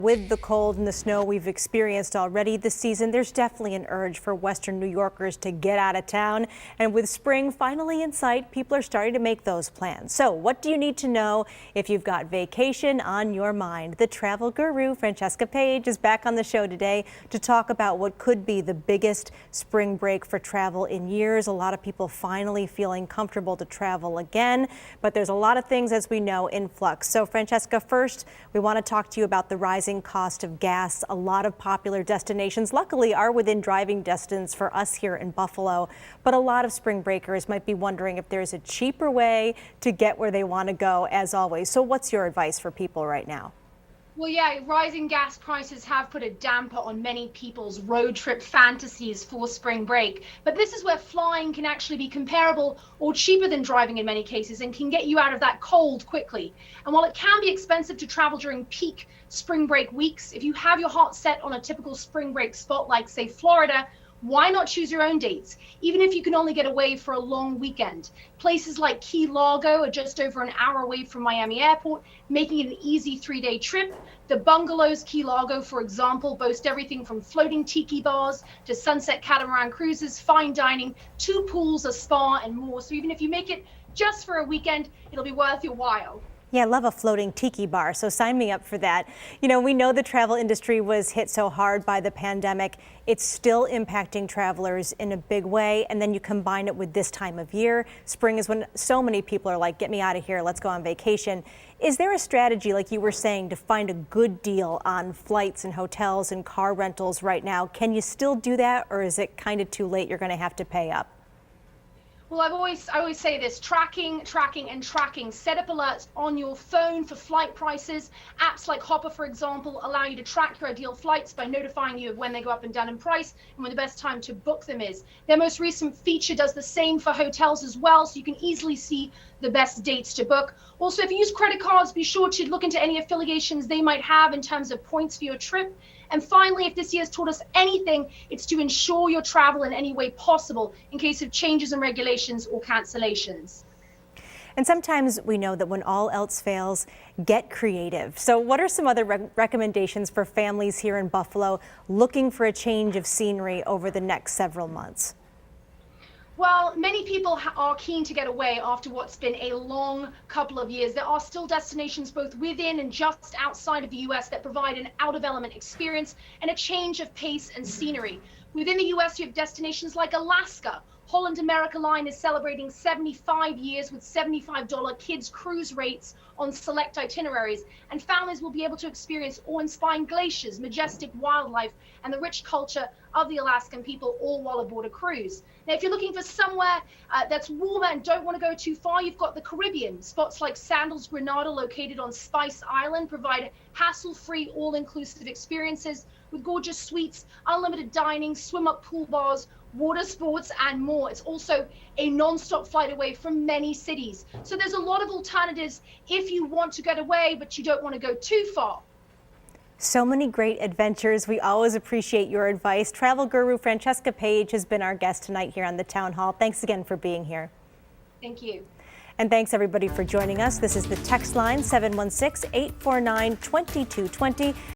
With the cold and the snow we've experienced already this season, there's definitely an urge for Western New Yorkers to get out of town. And with spring finally in sight, people are starting to make those plans. So what do you need to know if you've got vacation on your mind? The travel guru, Francesca Page, is back on the show today to talk about what could be the biggest spring break for travel in years. A lot of people finally feeling comfortable to travel again, but there's a lot of things, as we know, in flux. So Francesca, first, we want to talk to you about the rising cost of gas. A lot of popular destinations, luckily, are within driving distance for us here in Buffalo, but a lot of spring breakers might be wondering if there's a cheaper way to get where they want to go, as always. So what's your advice for people right now? Well, yeah, rising gas prices have put a damper on many people's road trip fantasies for spring break. But this is where flying can actually be comparable or cheaper than driving in many cases and can get you out of that cold quickly. And while it can be expensive to travel during peak spring break weeks, if you have your heart set on a typical spring break spot like, say, Florida, why not choose your own dates, even if you can only get away for a long weekend? Places like Key Largo are just over an hour away from Miami Airport, making it an easy 3-day trip. The bungalows Key Largo, for example, boast everything from floating tiki bars to sunset catamaran cruises, fine dining, 2 pools, a spa, and more. So even if you make it just for a weekend, it'll be worth your while. Yeah, I love a floating tiki bar, so sign me up for that. You know, we know the travel industry was hit so hard by the pandemic. It's still impacting travelers in a big way, and then you combine it with this time of year. Spring is when so many people are like, get me out of here, let's go on vacation. Is there a strategy, like you were saying, to find a good deal on flights and hotels and car rentals right now? Can you still do that, or is it kind of too late? You're going to have to pay up? Well, I always say this: tracking. Set up alerts on your phone for flight prices. Apps like Hopper, for example, allow you to track your ideal flights by notifying you of when they go up and down in price and when the best time to book them is. Their most recent feature does the same for hotels as well, so you can easily see the best dates to book. Also, if you use credit cards, be sure to look into any affiliations they might have in terms of points for your trip. And finally, if this year has taught us anything, it's to ensure your travel in any way possible in case of changes in regulations or cancellations. And sometimes we know that when all else fails, get creative. So what are some other recommendations for families here in Buffalo looking for a change of scenery over the next several months? Well, many people are keen to get away after what's been a long couple of years. There are still destinations both within and just outside of the U.S. that provide an out-of-element experience and a change of pace and scenery. Within the U.S., you have destinations like Alaska. Holland America Line is celebrating 75 years with $75 kids cruise rates on select itineraries, and families will be able to experience awe-inspiring glaciers, majestic wildlife, and the rich culture of the Alaskan people, all while aboard a cruise. Now, if you're looking for somewhere that's warmer and don't want to go too far, you've got the Caribbean. Spots like Sandals, Grenada, located on Spice Island, provide hassle-free, all-inclusive experiences with gorgeous suites, unlimited dining, swim-up pool bars, water sports, and more. It's also a non-stop flight away from many cities. So there's a lot of alternatives if you want to get away, but you don't want to go too far. So many great adventures. We always appreciate your advice. Travel guru Francesca Page has been our guest tonight here on the Town Hall. Thanks again for being here. Thank you. And thanks everybody for joining us. This is the text line 716-849-2220.